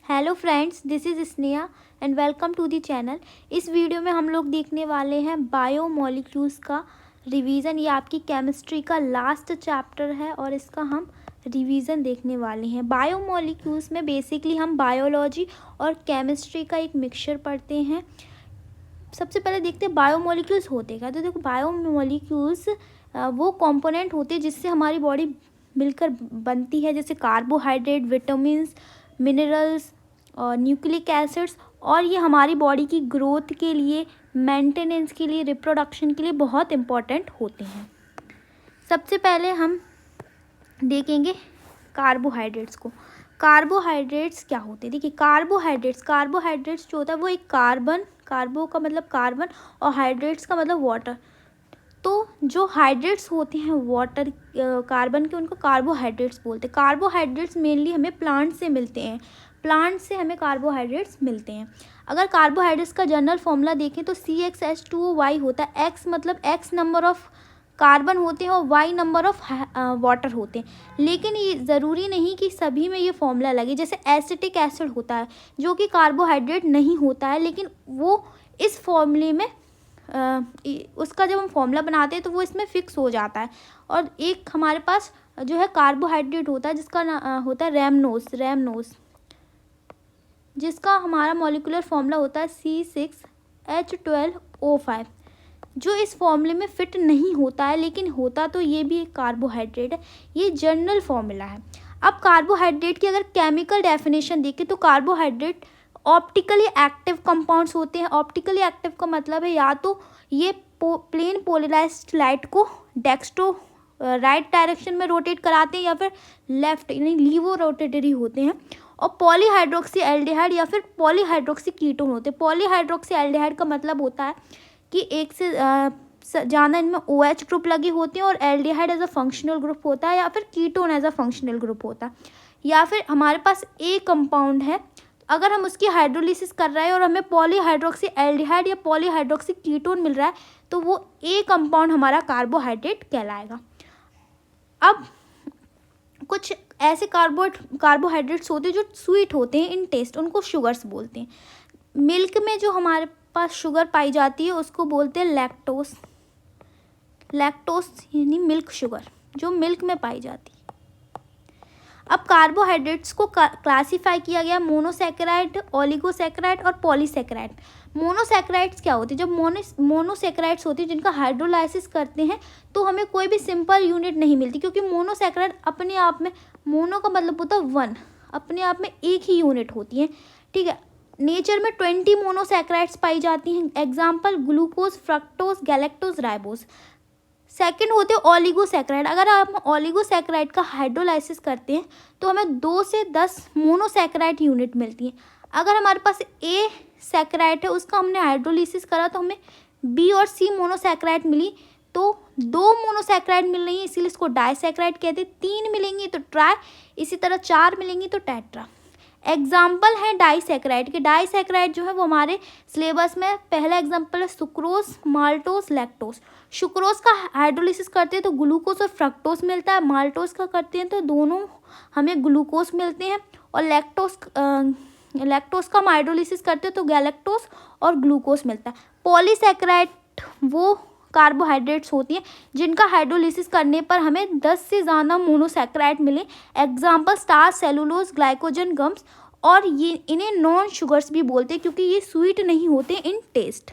Hello friends, this is Sneha and welcome to the channel. इस video में हम लोग देखने वाले हैं बायोमोलिक्यूल्स का रिवीजन। ये आपकी केमिस्ट्री का लास्ट चैप्टर है और इसका हम रिवीजन देखने वाले हैं। बायोमोलिक्यूल्स में बेसिकली हम बायोलॉजी और केमिस्ट्री का एक मिक्सचर पढ़ते हैं। सबसे पहले देखते हैं बायोमोलिक्यूल्स होते क्या। तो देखो, बायोमोलिक्यूल्स वो कंपोनेंट होते हैं जिससे हमारी बॉडी मिलकर बनती है, जैसे कार्बोहाइड्रेट, विटामिन्स, मिनरल्स और न्यूक्लिक एसिड्स। और ये हमारी बॉडी की ग्रोथ के लिए, मेंटेनेंस के लिए, रिप्रोडक्शन के लिए बहुत इम्पॉर्टेंट होते हैं। सबसे पहले हम देखेंगे कार्बोहाइड्रेट्स को। कार्बोहाइड्रेट्स क्या होते हैं? देखिए, कार्बोहाइड्रेट्स जो होता है वो एक कार्बो का मतलब कार्बन और हाइड्रेट्स का मतलब वाटर। तो जो हाइड्रेट्स होते हैं वाटर कार्बन के, उनको कार्बोहाइड्रेट्स बोलते हैं। कार्बोहाइड्रेट्स मेनली हमें प्लांट से मिलते हैं। प्लांट से हमें कार्बोहाइड्रेट्स मिलते हैं। अगर कार्बोहाइड्रेट्स का जनरल फॉर्मूला देखें तो CxH2O होता है। X मतलब X नंबर ऑफ कार्बन होते हैं और Y नंबर ऑफ वाटर होते हैं। लेकिन ये ज़रूरी नहीं कि सभी में ये फॉर्मूला लगे। जैसे एसिटिक एसिड होता है जो कि कार्बोहाइड्रेट नहीं होता है, लेकिन वो इस फॉर्मूले में उसका जब हम फॉर्मूला बनाते हैं तो वो इसमें फिक्स हो जाता है। और एक हमारे पास जो है कार्बोहाइड्रेट होता है जिसका होता है रैमनोस, जिसका हमारा मॉलिक्यूलर फॉर्मूला होता है C6H12O5, जो इस फॉर्मूले में फिट नहीं होता है, लेकिन होता तो ये भी एक कार्बोहाइड्रेट है। ये जनरल फॉर्मूला है। अब कार्बोहाइड्रेट की अगर केमिकल डेफिनेशन देखें तो कार्बोहाइड्रेट ऑप्टिकली एक्टिव कंपाउंड्स होते हैं। ऑप्टिकली एक्टिव का मतलब है या तो ये प्लेन पोलराइज्ड लाइट को राइट डायरेक्शन में रोटेट कराते हैं या फिर लेफ्ट, यानी लीवो रोटेटरी होते हैं। और पॉलीहाइड्रोक्सी एल्डिहाइड या फिर पॉलीहाइड्रोक्सी कीटोन होते हैं। पॉलीहाइड्रोक्सी एल्डिहाइड का मतलब होता है कि एक से ज़्यादा इनमें OH ग्रुप लगे होते हैं, और aldehyde as a functional group होता है, या फिर ketone as a functional group होता है। या फिर हमारे पास ए कंपाउंड है, अगर हम उसकी हाइड्रोलिसिस कर रहे हैं और हमें पॉलीहाइड्रोक्सी एल्डिहाइड या पॉलीहाइड्रोक्सी कीटोन मिल रहा है तो वो ए कंपाउंड हमारा कार्बोहाइड्रेट कहलाएगा। अब कुछ ऐसे कार्बोहाइड्रेट्स होते हैं जो स्वीट होते हैं इन टेस्ट, उनको शुगर्स बोलते हैं। मिल्क में जो हमारे पास शुगर पाई जाती है उसको बोलते हैं लैक्टोस यानी मिल्क शुगर, जो मिल्क में पाई जाती है। अब कार्बोहाइड्रेट्स को क्लासिफाई किया गया मोनोसैकेराइड, ओलिगोसैकेराइड और पॉलीसैकेराइड। मोनोसैकेराइड्स क्या होती है? जब मोनोसैकेराइड्स होती है जिनका हाइड्रोलाइसिस करते हैं तो हमें कोई भी सिंपल यूनिट नहीं मिलती, क्योंकि मोनोसैकेराइड अपने आप में, मोनो का मतलब होता है वन, अपने आप में एक ही यूनिट होती है। ठीक है, नेचर में 20 मोनोसैकेराइड्स पाई जाती हैं। Example glucose, fructose, galactose, ribose. Second होते हैं ओलिगोसैकेराइड। अगर हम ओलिगोसैकेराइड का हाइड्रोलाइसिस करते हैं तो हमें 2 से 10 मोनोसैकेराइड यूनिट मिलती हैं। अगर हमारे पास ए सैकेराइड है, उसका हमने हाइड्रोलिसिस करा तो हमें बी और सी मोनोसैकेराइड मिली। तो 2 मोनोसैकेराइड मिल रही है, इसीलिए इसको डाइसैकेराइड कहते हैं। 3 मिलेंगी तो ट्राई, इसी तरह 4 मिलेंगी तो टेट्रा। एग्जाम्पल है डाइसैकेराइड के। डाइसैकेराइड जो है वो हमारे सिलेबस में पहला एग्जाम्पल है सुक्रोज, माल्टोज, लैक्टोज। सुक्रोज का हाइड्रोलिसिस करते हैं तो ग्लूकोज और फ्रक्टोज मिलता है। माल्टोज का करते हैं तो दोनों हमें ग्लूकोज मिलते हैं। और लैक्टोज का हम हाइड्रोलिसिस करते हैं तो गैलेक्टोज और ग्लूकोज मिलता है। पॉलीसैकेराइड वो कार्बोहाइड्रेट्स होती हैं जिनका हाइड्रोलिसिस करने पर हमें 10 से ज़्यादा मोनोसैकेराइड मिले। Example starch, cellulose, glycogen, gums. और ये इन्हें नॉन शुगर्स भी बोलते हैं क्योंकि ये स्वीट नहीं होते इन टेस्ट।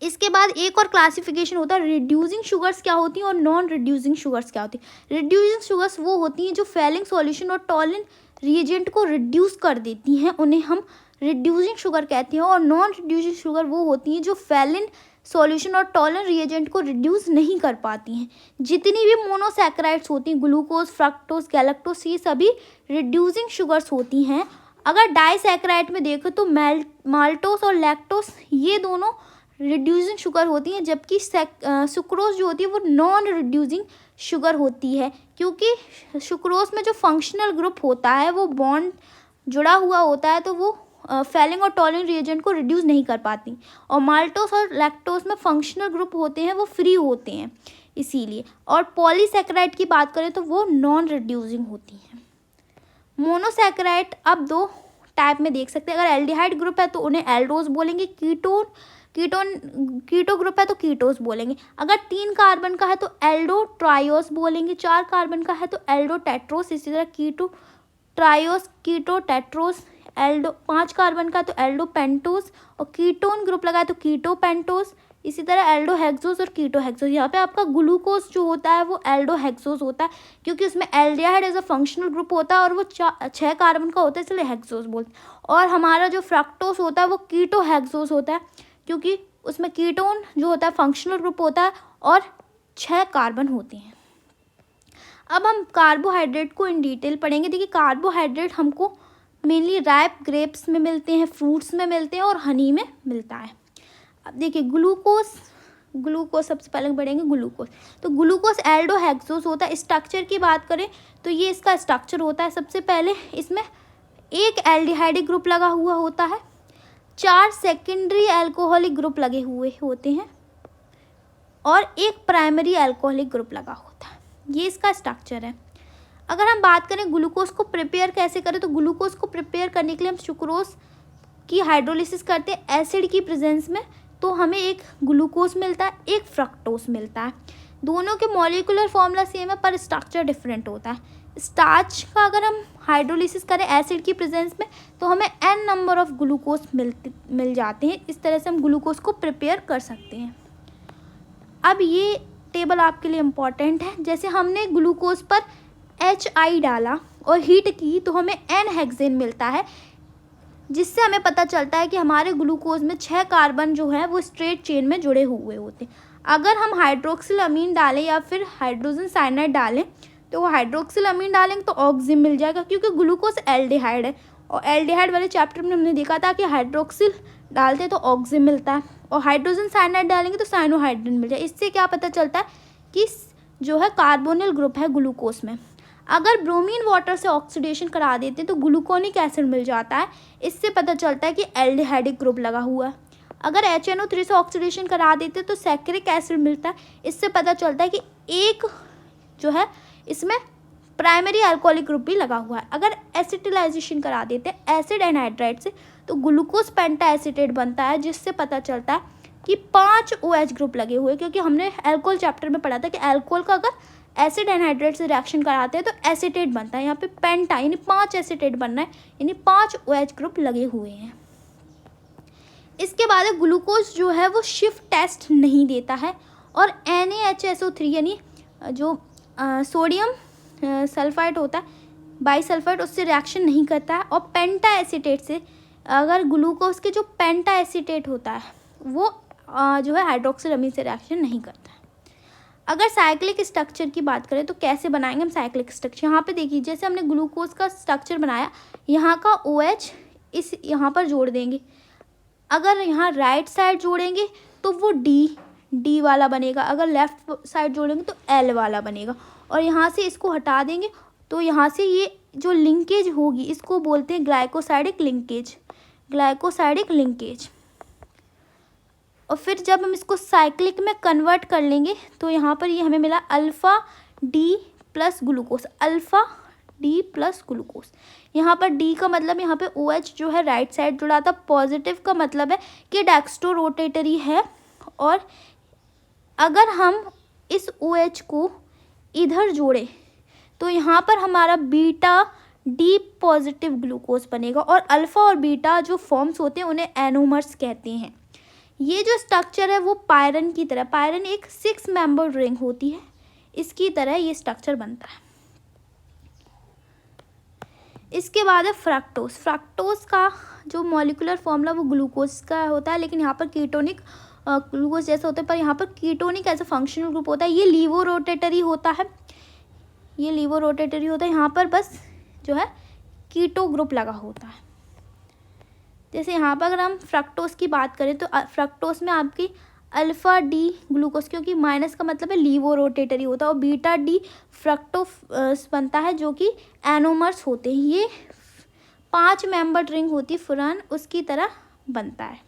इसके बाद एक और क्लासिफिकेशन होता है रिड्यूसिंग शुगर्स क्या होती हैं और नॉन रिड्यूसिंग शुगर्स क्या होती हैं। रिड्यूसिंग शुगर्स वो होती हैं जो फेलिंग सॉल्यूशन और टॉलरेंट रिएजेंट को रिड्यूस कर देती हैं, उन्हें हम रिड्यूसिंग शुगर कहते हैं। और नॉन रिड्यूसिंग शुगर वो होती हैं जो फेलिन सॉल्यूशन और टॉलरेंट रिएजेंट को रिड्यूस नहीं कर पाती हैं। जितनी भी मोनोसैकेराइड्स होती हैं, ग्लूकोज, फ्रक्टोज, गैलेक्टोज, ये सभी रिड्यूसिंग शुगर्स होती हैं। अगर डाइसैकेराइड में देखो तो माल्टोस और लैक्टोस ये दोनों रिड्यूसिंग शुगर होती हैं, जबकि सुक्रोज जो होती है वो नॉन रिड्यूसिंग शुगर होती है, क्योंकि सुक्रोज में जो फंक्शनल ग्रुप होता है वो बॉन्ड जुड़ा हुआ होता है, तो वो फेलिंग और टॉलरेंट रिएजेंट को रिड्यूस नहीं कर पाती। और माल्टोस और लैक्टोस में फंक्शनल ग्रुप होते हैं, वो फ्री होते हैं इसीलिए। और पॉलीसैकेराइड की बात करें तो वो नॉन रिड्यूसिंग होती हैं। मोनोसैकेराइड अब दो टाइप में देख सकते हैं। अगर एल्डिहाइड ग्रुप है तो उन्हें एल्डोज बोलेंगे, कीटो ग्रुप है तो कीटोस बोलेंगे। अगर 3 कार्बन का है तो एल्डो ट्रायोस बोलेंगे, 4 कार्बन का है तो एल्डो टेट्रोस, इसी तरह कीटो ट्रायोस, कीटो टेट्रोस, एल्डो 5 कार्बन का तो एल्डो पेंटोस, और कीटोन ग्रुप लगा है तो कीटो पेंटोस, इसी तरह एल्डो हेक्सोस और कीटो हेक्सोस। यहाँ पे आपका ग्लूकोज जो होता है वो एल्डो हेक्सोस होता है, क्योंकि उसमें aldehyde as a functional group होता है और वो 6 कार्बन का होता है, इसलिए हेक्सोस बोलते हैं। और हमारा जो फ्रक्टोस होता है वो कीटो हेक्सोस होता है, क्योंकि उसमें कीटोन जो होता है फंक्शनल ग्रुप होता है और 6 कार्बन होते हैं। अब हम कार्बोहाइड्रेट को इन डिटेल पढ़ेंगे। देखिए, कार्बोहाइड्रेट हमको मेनली राइप ग्रेप्स में मिलते हैं, फ्रूट्स में मिलते हैं और हनी में मिलता है। अब देखिए, ग्लूकोज सबसे पहले बढ़ेंगे ग्लूकोज। तो ग्लूकोज एल्डो हेक्सोस होता है। स्ट्रक्चर की बात करें तो ये इसका स्ट्रक्चर होता है। सबसे पहले इसमें एक एल्डिहाइडिक ग्रुप लगा हुआ होता है, 4 सेकेंडरी एल्कोहलिक ग्रुप लगे हुए होते हैं और एक प्राइमरी एल्कोहलिक ग्रुप लगा होता है। ये इसका स्ट्रक्चर है। अगर हम बात करें ग्लूकोज को प्रिपेयर कैसे करें, तो ग्लूकोज को प्रिपेयर करने के लिए हम सुक्रोज की हाइड्रोलिसिस करते हैं एसिड की प्रेजेंस में, तो हमें एक ग्लूकोज मिलता है, एक फ्रक्टोज मिलता है। दोनों के मॉलिक्यूलर फॉर्मूला सेम है पर स्ट्रक्चर डिफरेंट होता है। स्टार्च का अगर हम हाइड्रोलिसिस करें एसिड की प्रेजेंस में तो हमें n नंबर ऑफ ग्लूकोज मिल जाते हैं। इस तरह से हम ग्लूकोज को प्रिपेयर कर सकते हैं। अब ये टेबल आपके लिए इम्पॉर्टेंट है। जैसे हमने ग्लूकोज पर HI डाला और हीट की तो हमें N हेक्सेन मिलता है, जिससे हमें पता चलता है कि हमारे ग्लूकोज में 6 कार्बन जो है वो स्ट्रेट चेन में जुड़े हुए होते हैं। अगर हम हाइड्रोक्सिल अमीन डालें या फिर हाइड्रोजन साइनाइड डालें तो वो हाइड्रोक्सिल अमीन डालेंगे तो ऑक्सिम मिल जाएगा, क्योंकि ग्लूकोज एल्डिहाइड है और एल्डिहाइड वाले चैप्टर में हमने देखा था कि हाइड्रोक्सिल डालते तो ऑक्सिम मिलता है और हाइड्रोजन साइनाइड डालेंगे तो साइनोहाइड्रिन मिल जाए। इससे क्या पता चलता है कि जो है कार्बोनिल ग्रुप है ग्लूकोज में। अगर ब्रोमीन वाटर से ऑक्सीडेशन करा देते हैं तो ग्लूकोनिक एसिड मिल जाता है, इससे पता चलता है कि एल्डिहाइडिक ग्रुप लगा हुआ है। अगर HNO3 से ऑक्सीडेशन करा देते तो सैक्रिक एसिड मिलता है, इससे पता चलता है कि एक जो है इसमें प्राइमरी अल्कोहलिक ग्रुप भी लगा हुआ है। अगर एसिटिलाइजेशन करा देते हैं एसिड एनहाइड्राइड से तो ग्लूकोज पेंटा एसीटेट बनता है, जिससे पता चलता है कि 5 OH ग्रुप लगे हुए, क्योंकि हमने अल्कोहल चैप्टर में पढ़ा था कि अल्कोहल का अगर एसिड एनहाइड्राइड से रिएक्शन कराते हैं तो एसीटेट बनता है। यहाँ पे पेंटा यानी 5 एसीटेट बनना है, यानी 5 OH ग्रुप लगे हुए हैं। इसके बाद ग्लूकोज जो है वो शिफ्ट टेस्ट नहीं देता है और NaHSO3 यानी जो सोडियम सल्फाइड होता है बाईसल्फाइड उससे रिएक्शन नहीं करता है। और पेंटा एसीटेट से अगर ग्लूकोज के जो पेंटा एसीटेट होता है वो जो है हाइड्रोक्सिल अमीन से रिएक्शन नहीं करता है। अगर साइक्लिक स्ट्रक्चर की बात करें तो कैसे बनाएंगे हम साइक्लिक स्ट्रक्चर। यहाँ पे देखिए, जैसे हमने ग्लूकोज का स्ट्रक्चर बनाया, यहाँ का OH इस यहाँ पर जोड़ देंगे। अगर यहाँ राइट साइड जोड़ेंगे तो वो D वाला बनेगा, अगर लेफ्ट साइड जोड़ेंगे तो L वाला बनेगा। और यहाँ से इसको हटा देंगे तो यहाँ से ये जो लिंकेज होगी इसको बोलते हैं ग्लाइकोसाइडिक लिंकेज। और फिर जब हम इसको साइक्लिक में कन्वर्ट कर लेंगे तो यहाँ पर ये हमें मिला alpha D plus glucose, alpha D plus glucose. यहाँ पर D का मतलब यहाँ पे OH जो है राइट साइड जुड़ा था, पॉजिटिव का मतलब है कि डेक्स्ट्रो रोटेटरी है। और अगर हम इस OH को इधर जोड़े तो यहाँ पर हमारा बीटा D पॉजिटिव ग्लूकोज बनेगा और अल्फ़ा और बीटा जो फॉर्म्स होते हैं उन्हें एनोमर्स कहते हैं। ये जो स्ट्रक्चर है वो पायरन की तरह, पायरन एक 6 मेंबर रिंग होती है, इसकी तरह ये स्ट्रक्चर बनता है। इसके बाद है फ्रक्टोज। फ्रक्टोज का जो मॉलिक्यूलर फॉर्मूला वो ग्लूकोज का होता है, लेकिन यहाँ पर कीटोनिक ग्लूकोज जैसा होता है पर यहाँ पर ketonic as a functional group होता है। ये लीवो रोटेटरी होता है, यहाँ पर बस जो है कीटो ग्रुप लगा होता है। जैसे यहाँ पर अगर हम फ्रक्टोज की बात करें तो फ्रक्टोज में आपकी अल्फ़ा D ग्लूकोज, क्योंकि माइनस का मतलब है लीवो रोटेटरी होता है, और बीटा D फ्रक्टोज बनता है जो कि एनोमर्स होते हैं। ये 5 मेंबर रिंग होती है फुरान, उसकी तरह बनता है।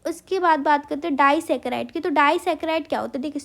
उसके बाद बात करते हैं डाइसैकेराइड की। तो डाइसैकेराइड क्या होता है, देखिए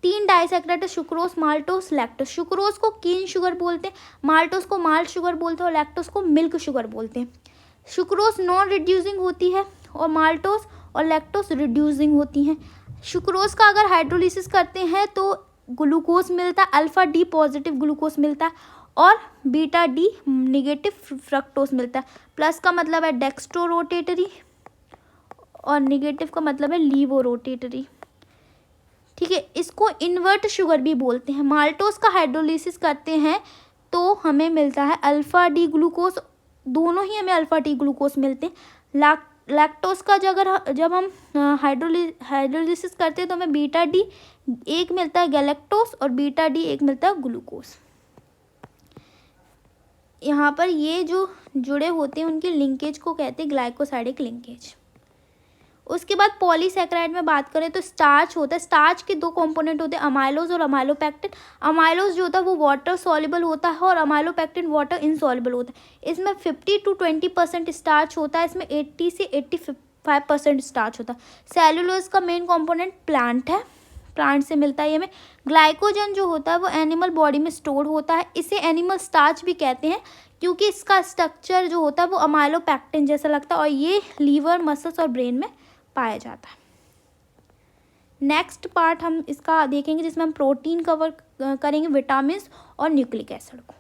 3 disaccharide sucrose, maltose, lactose. Sucrose को केन शुगर बोलते हैं, माल्टोस को माल्ट शुगर बोलते हैं और लैक्टोस को मिल्क शुगर बोलते हैं। सुक्रोज नॉन रिड्यूसिंग होती है और माल्टोस और लैक्टोस रिड्यूसिंग होती हैं। सुक्रोज का अगर हाइड्रोलिसिस करते हैं तो ग्लूकोज मिलता है, अल्फा डी पॉजिटिव ग्लूकोज मिलता है और बीटा डी निगेटिव फ्रक्टोज मिलता है। प्लस का मतलब है डेक्स्ट्रो रोटेटरी और निगेटिव का मतलब है लीवो रोटेटरी। ठीक है, इसको इन्वर्ट शुगर भी बोलते हैं। माल्टोस का हाइड्रोलिसिस करते हैं तो हमें मिलता है अल्फा डी ग्लूकोज, दोनों ही हमें अल्फा डी ग्लूकोज मिलते हैं। लैक्टोस का जब हम हाइड्रोलिसिस करते हैं तो हमें बीटा डी एक मिलता है गैलेक्टोस और बीटा डी एक मिलता है ग्लूकोज। यहाँ पर ये जो जुड़े होते हैं उनके लिंकेज को कहते हैं ग्लाइकोसाइडिक लिंकेज। उसके बाद पॉलीसैकेराइड में बात करें तो स्टार्च होता है। स्टार्च के 2 कंपोनेंट होते हैं, अमाइलोज और अमाइलोपेक्टिन। अमाइलोज जो होता है वो वाटर सॉल्युबल होता है और अमाइलोपेक्टिन वाटर इनसॉल्युबल होता है। इसमें 50 to 20% स्टार्च होता है, इसमें 80 से 85% स्टार्च होता है। सेलुलोज का मेन कंपोनेंट प्लांट है, प्लांट से मिलता है ये हमें। ग्लाइकोजन जो होता है वो एनिमल बॉडी में स्टोर होता है, इसे एनिमल स्टार्च भी कहते हैं क्योंकि इसका स्ट्रक्चर जो होता है वो अमाइलोपेक्टिन जैसा लगता है और ये लीवर, मसल्स और ब्रेन में पाया जाता है। नेक्स्ट पार्ट हम इसका देखेंगे जिसमें हम प्रोटीन कवर करेंगे, विटामिन और न्यूक्लिक एसिड को।